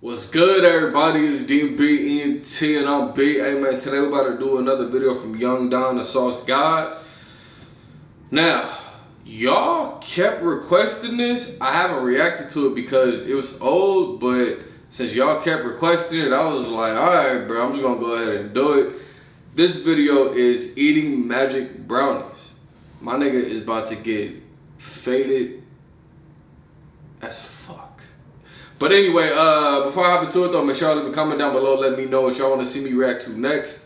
What's good, everybody? It's DBENT and I'm B. Hey man, today we're about to do another video from Young Don the Sauce God. Now, y'all kept requesting this. I haven't reacted to it because it was old, but since y'all kept requesting it, I was like, alright bro, I'm just gonna go ahead and do it. This video is eating magic brownies. My nigga is about to get faded as fuck. But anyway, before I hop into it though, make sure y'all leave a comment down below. Let me know what y'all want to see me react to next.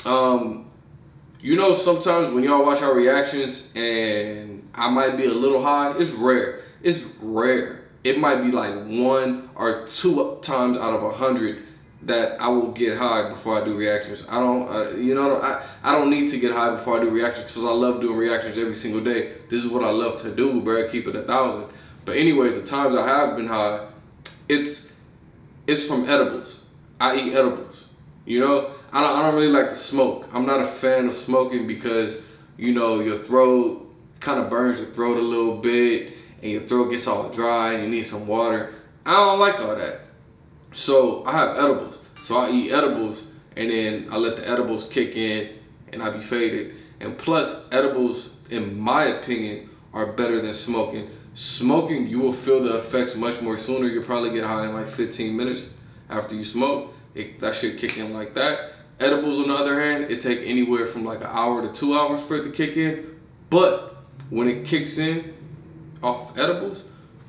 You know, sometimes when y'all watch our reactions and I might be a little high, it's rare. It's rare. It might be like 1 or 2 times out of 100 that I will get high before I do reactions. I don't need to get high before I do reactions because I love doing reactions every single day. This is what I love to do, bro. Keep it 1,000. But anyway, the times I have been high, it's from edibles. I eat edibles. You know, I don't really like to smoke. I'm not a fan of smoking because, you know, your throat kind of burns your throat a little bit and your throat gets all dry and you need some water. I don't like all that. So I have edibles. So I eat edibles and then I let the edibles kick in and I be faded. And plus, edibles, in my opinion, are better than smoking. Smoking, you will feel the effects much more sooner. You'll probably get high in like 15 minutes after you smoke. That shit kick in like that. Edibles, on the other hand, it take anywhere from like 1 hour to 2 hours for it to kick in. But when it kicks in off edibles,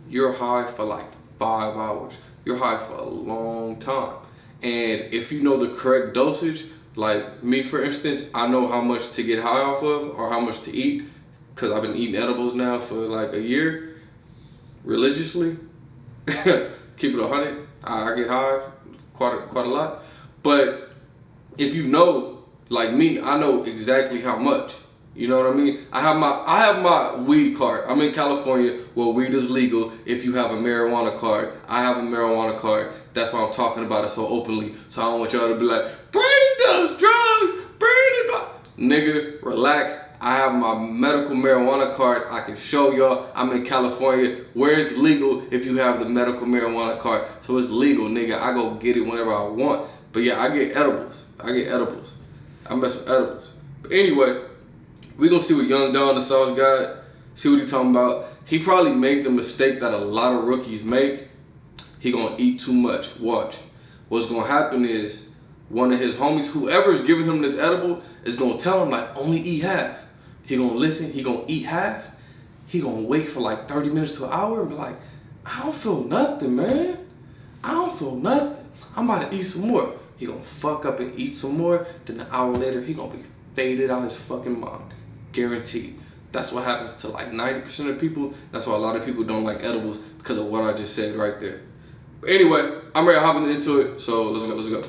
you're high for like 5 hours. You're high for a long time. And if you know the correct dosage, like me for instance, I know how much to get high off of or how much to eat because I've been eating edibles now for like a year. Religiously, keep it 100. I get high quite a lot. But if you know, like me, I know exactly how much. You know what I mean? I have my weed card. I'm in California where weed is legal if you have a marijuana card. I have a marijuana card. That's why I'm talking about it so openly. So I don't want y'all to be like, Brandon does drugs, Brandon. Nigga, relax. I have my medical marijuana card. I can show y'all. I'm in California where it's legal if you have the medical marijuana card. So it's legal, nigga. I go get it whenever I want. But yeah, I get edibles. I mess with edibles. But anyway, we gonna see what Young Don the Sauce got. See what he talking about. He probably made the mistake that a lot of rookies make. He gonna eat too much. Watch. What's gonna happen is one of his homies, whoever's giving him this edible, is gonna tell him like only eat half. He gonna listen, he gonna eat half. He gonna wait for like 30 minutes to an hour and be like, I don't feel nothing, man. I don't feel nothing. I'm about to eat some more. He gonna fuck up and eat some more. Then an hour later, he gonna be faded out his fucking mind. Guaranteed. That's what happens to like 90% of people. That's why a lot of people don't like edibles because of what I just said right there. But anyway, I'm ready to hop into it. So let's go.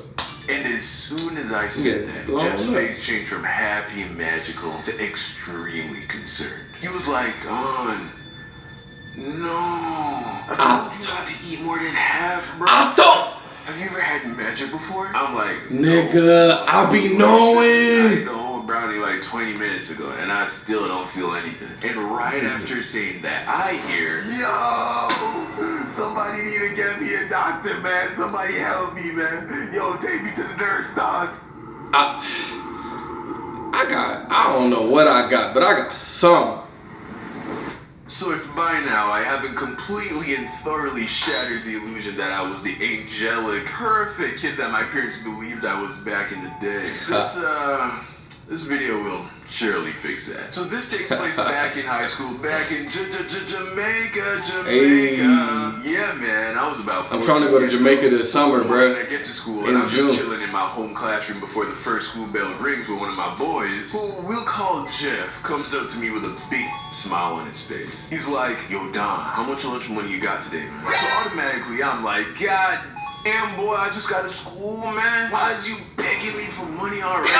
And as soon as I said that, Jeff's face changed from happy and magical to extremely concerned. He was like, Don, no. I told you not to eat more than half, bro. Have you ever had magic before? I'm like, nigga, I be knowing. I ate the whole brownie like 20 minutes ago and I still don't feel anything. And right after saying that, I hear, yo, somebody need to get me a doctor, man. Somebody help me, man. Yo, take me to the nurse, dog. I don't know what I got, but I got some. So if by now I haven't completely and thoroughly shattered the illusion that I was the angelic, perfect kid that my parents believed I was back in the day, this video will surely fix that. So this takes place back in high school, back in Jamaica. Hey. Yeah, man, I was about 14 I'm trying to go to Jamaica this summer, bro. I get to school and I'm just chilling in my home classroom before the first school bell rings with one of my boys, who we'll call Jeff, comes up to me with a big smile on his face. He's like, yo, Don, how much lunch money you got today, man? So automatically I'm like, God damn, boy, I just got to school, man. Why is you begging me for money already?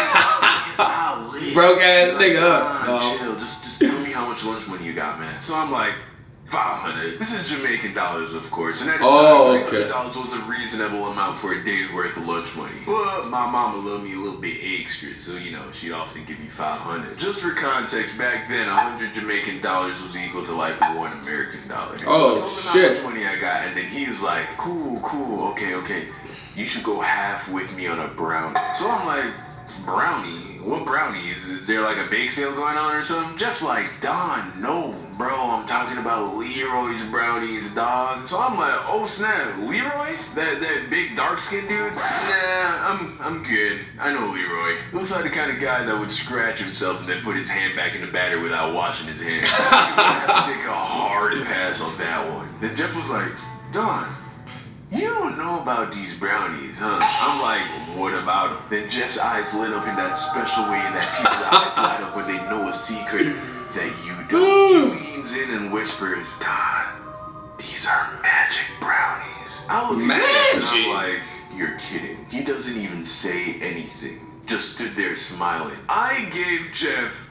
Broke ass nigga up. Chill, just tell me how much lunch money you got, man. So I'm like, 500. This is Jamaican dollars, of course, and at the Oh, time, $300 was a reasonable amount for a day's worth of lunch money. But my mama loved me a little bit extra, so you know, she'd often give me 500. Just for context, back then, 100 Jamaican dollars was equal to like $1 American dollar. Oh, so I told him shit. how much money I got, and then he was like, cool, okay. You should go half with me on a brownie. So I'm like, brownie? What brownies? Is there like a bake sale going on or something? Jeff's like, Don, no, bro, I'm talking about Leroy's brownies, dog. So I'm like, oh snap, Leroy? That big dark skinned dude? Nah, I'm good. I know Leroy. Looks like the kind of guy that would scratch himself and then put his hand back in the batter without washing his hands. I'm gonna have to take a hard pass on that one. Then Jeff was like, Don, you don't know about these brownies, huh? I'm like, what about them? Then Jeff's eyes lit up in that special way that people's eyes light up when they know a secret that you don't. He leans in and whispers, Don, these are magic brownies. I look at Jeff and I'm like, you're kidding. He doesn't even say anything. Just stood there smiling. I gave Jeff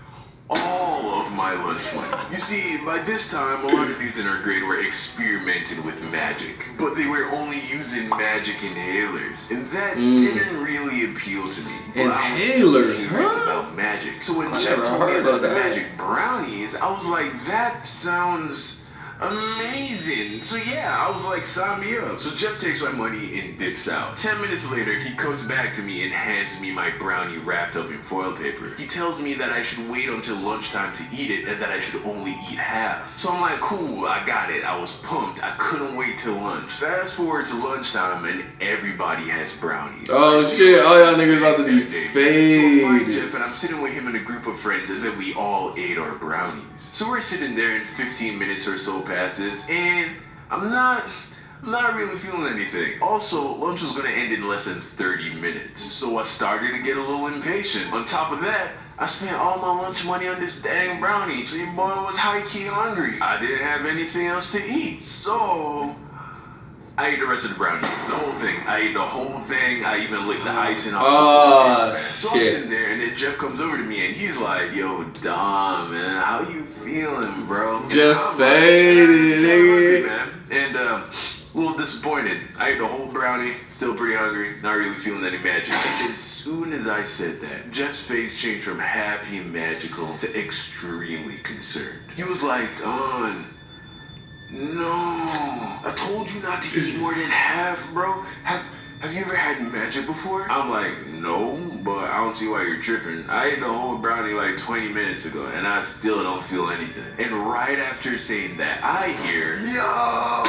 all of my lunch money. You see, by this time, a lot of dudes in our grade were experimenting with magic, but they were only using magic inhalers, and that didn't really appeal to me. But I was still curious about magic. So when Jeff told me about the magic brownies, I was like, that sounds amazing. So yeah, I was like, sign me up. So Jeff takes my money and dips out. 10 minutes later, he comes back to me and hands me my brownie wrapped up in foil paper. He tells me that I should wait until lunchtime to eat it and that I should only eat half. So I'm like, cool, I got it. I was pumped. I couldn't wait till lunch. Fast forward to lunchtime and everybody has brownies. Oh shit, all y'all niggas about to be faded. So I find Jeff and I'm sitting with him and a group of friends and then we all ate our brownies. So we're sitting there and 15 minutes or so passes, and I'm not really feeling anything. Also, lunch was gonna end in less than 30 minutes, so I started to get a little impatient. On top of that, I spent all my lunch money on this dang brownie, so your boy was high-key hungry. I didn't have anything else to eat, so I ate the rest of the brownie. The whole thing. I ate the whole thing. I even licked the icing off the food. So I'm sitting there, and then Jeff comes over to me, and he's like, yo, Dom, man, how you feeling, bro? Jeff faded, nigga. Man. And, a little disappointed. I ate the whole brownie, still pretty hungry, not really feeling any magic. And as soon as I said that, Jeff's face changed from happy and magical to extremely concerned. He was like, Don, no, I told you not to eat more than half, bro. Have you ever had magic before? I'm like, no, but I don't see why you're tripping. I ate the whole brownie like 20 minutes ago, and I still don't feel anything. And right after saying that, I hear, yo,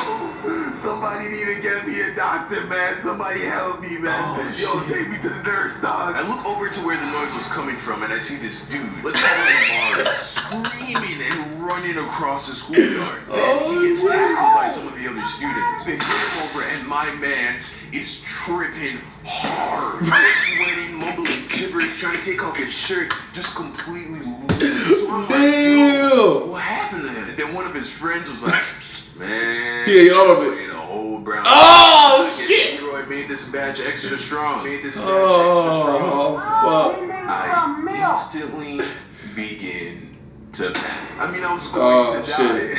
somebody need to get me a doctor, man. Somebody help me, man. Yo, take me to the nurse, dog. I look over to where the noise was coming from, and I see this dude, let's call him Amari, screaming and running across the schoolyard. Then he gets tackled by some of the other students. They bring him over, and my man's is tripping hard, sweating, mumbling gibberish, trying to take off his shirt, just completely losing. So I'm like, yo, what happened to him? And then one of his friends was like, man, y'all of it. You know, old brown. Oh shit! Leroy made this batch extra strong. Fuck. I instantly begin to panic. I mean, I was going to die.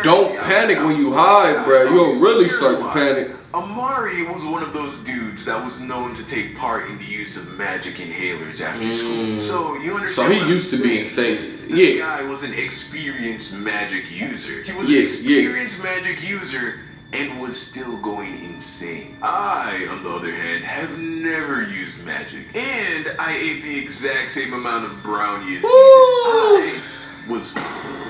Don't panic when you high, bro. You'll really start to panic. Amari was one of those dudes that was known to take part in the use of magic inhalers after school. So you understand? So he used to be insane. This guy was an experienced magic user. He was an experienced magic user and was still going insane. I, on the other hand, have never used magic. And I ate the exact same amount of brownie as he did. I was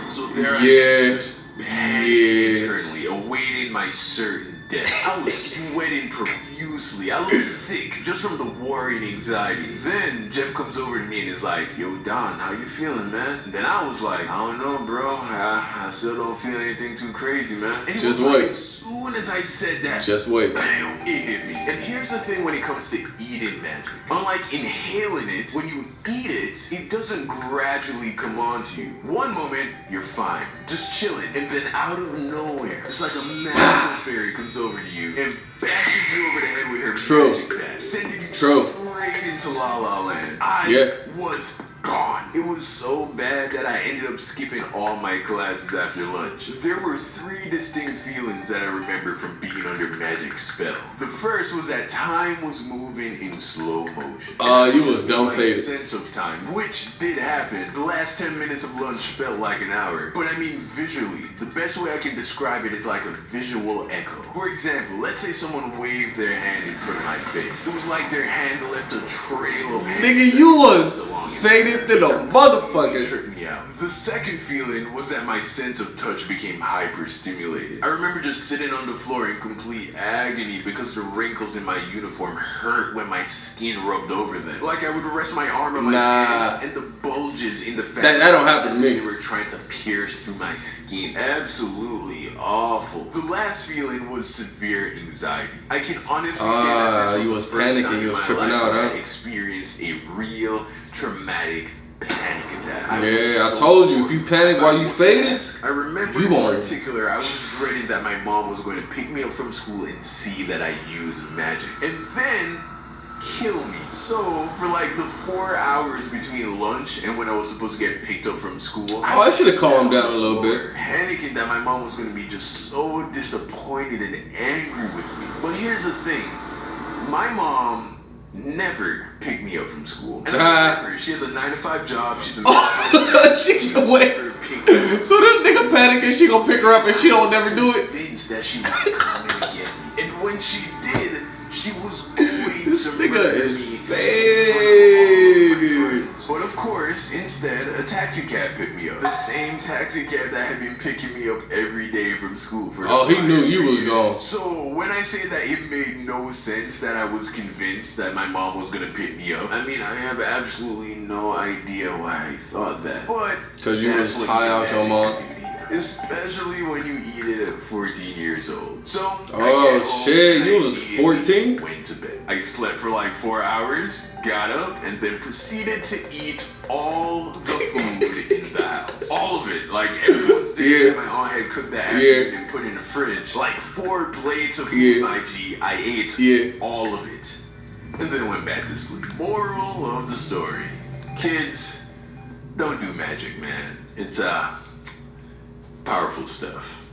so there I just panicked internally, awaiting my certain death. I was sweating profusely. I was sick just from the worry and anxiety. Then Jeff comes over to me and is like, yo, Don, how you feeling, man? And then I was like, I don't know, bro. I still don't feel anything too crazy, man. And just wait. Like, as soon as I said that, just wait. Bam, it hit me. And here's the thing when it comes to eating magic. Unlike inhaling it, when you eat it, it doesn't gradually come onto you. One moment, you're fine, just chilling. And then out of nowhere, it's like a magical fairy comes over to you and bashes you over the head with her magic bat, sending you straight into La La Land. I was gone. It was so bad that I ended up skipping all my classes after lunch. There were 3 distinct feelings that I remember from being under magic spell. The first was that time was moving in slow motion. You was dumb faded. Sense of time, which did happen. The last 10 minutes of lunch felt like an hour. But I mean visually, the best way I can describe it is like a visual echo. For example, let's say someone waved their hand in front of my face. It was like their hand left a trail of hands. Nigga, you was faded to the motherfucker. Tripped me out. The second feeling was that my sense of touch became hyper-stimulated. I remember just sitting on the floor in complete agony because the wrinkles in my uniform hurt when my skin rubbed over them. Like I would rest my arm on my pants and the bulges in the fabric. That don't happen to me. They were trying to pierce through my skin. Absolutely awful. The last feeling was severe anxiety. I can honestly say that this was the first time in my life I experienced a real traumatic panic attack. I told you, if you panic while you faded, I remember in particular, I was dreading that my mom was going to pick me up from school and see that I used magic. And then kill me. So, for like the 4 hours between lunch and when I was supposed to get picked up from school, I should have calmed down a little bit. Panicking that my mom was going to be just so disappointed and angry with me. But here's the thing. My mom never picked me up from school. And never. She has a 9-to-5 job. She's a she never picked me up. So this nigga panicking, she gonna pick her up and she don't never do it. Convinced that she was coming to get me. And when she did, she was going to murder me. But of course, instead, a taxi cab picked me up. The same taxi cab that had been picking me up every day from school for he knew you was gone. So when I say that it made no sense that I was convinced that my mom was gonna pick me up, I mean, I have absolutely no idea why I thought that. But because you was high out your mom. Especially when you eat it at 14 years old. So, shit, you was 14? Went to bed. I slept for like 4 hours, got up, and then proceeded to eat all the food in the house. All of it. Like everyone's dinner that my aunt had cooked that afternoon and put in the fridge. Like 4 plates of food, my G. I ate all of it. And then went back to sleep. Moral of the story. Kids, don't do magic, man. It's, powerful stuff.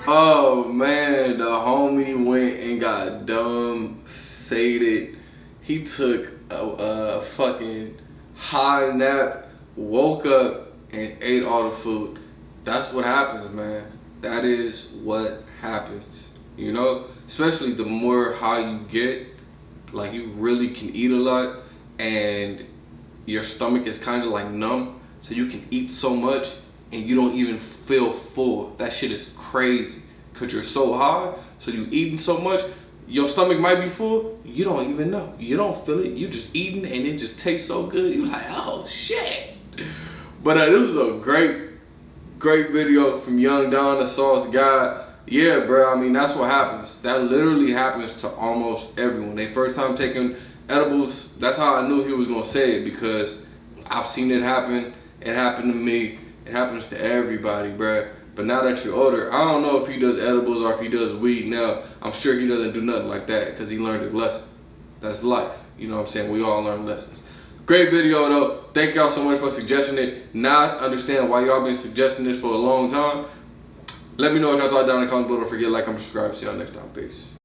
Oh man, the homie went and got dumb faded. He took a fucking high nap, woke up and ate all the food. That's what happens, man. That is what happens. You know, especially the more high you get, like you really can eat a lot and your stomach is kind of like numb, so you can eat so much and you don't even feel full. That shit is crazy because you're so high, so you eating so much, your stomach might be full, you don't even know. You don't feel it, you just eating and it just tastes so good. You're like, oh shit. But this is a great video from Young Don, the Sauce Guy. Yeah, bro, I mean, that's what happens. That literally happens to almost everyone. They first time taking edibles, that's how I knew he was gonna say it, because I've seen it happen. It happened to me. It happens to everybody, bruh. But now that you're older, I don't know if he does edibles or if he does weed now. I'm sure he doesn't do nothing like that because he learned his lesson. That's life. You know what I'm saying? We all learn lessons. Great video though. Thank y'all so much for suggesting it. Now I understand why y'all been suggesting this for a long time. Let me know what y'all thought down in the comments below. Don't forget to like and subscribe. See y'all next time. Peace.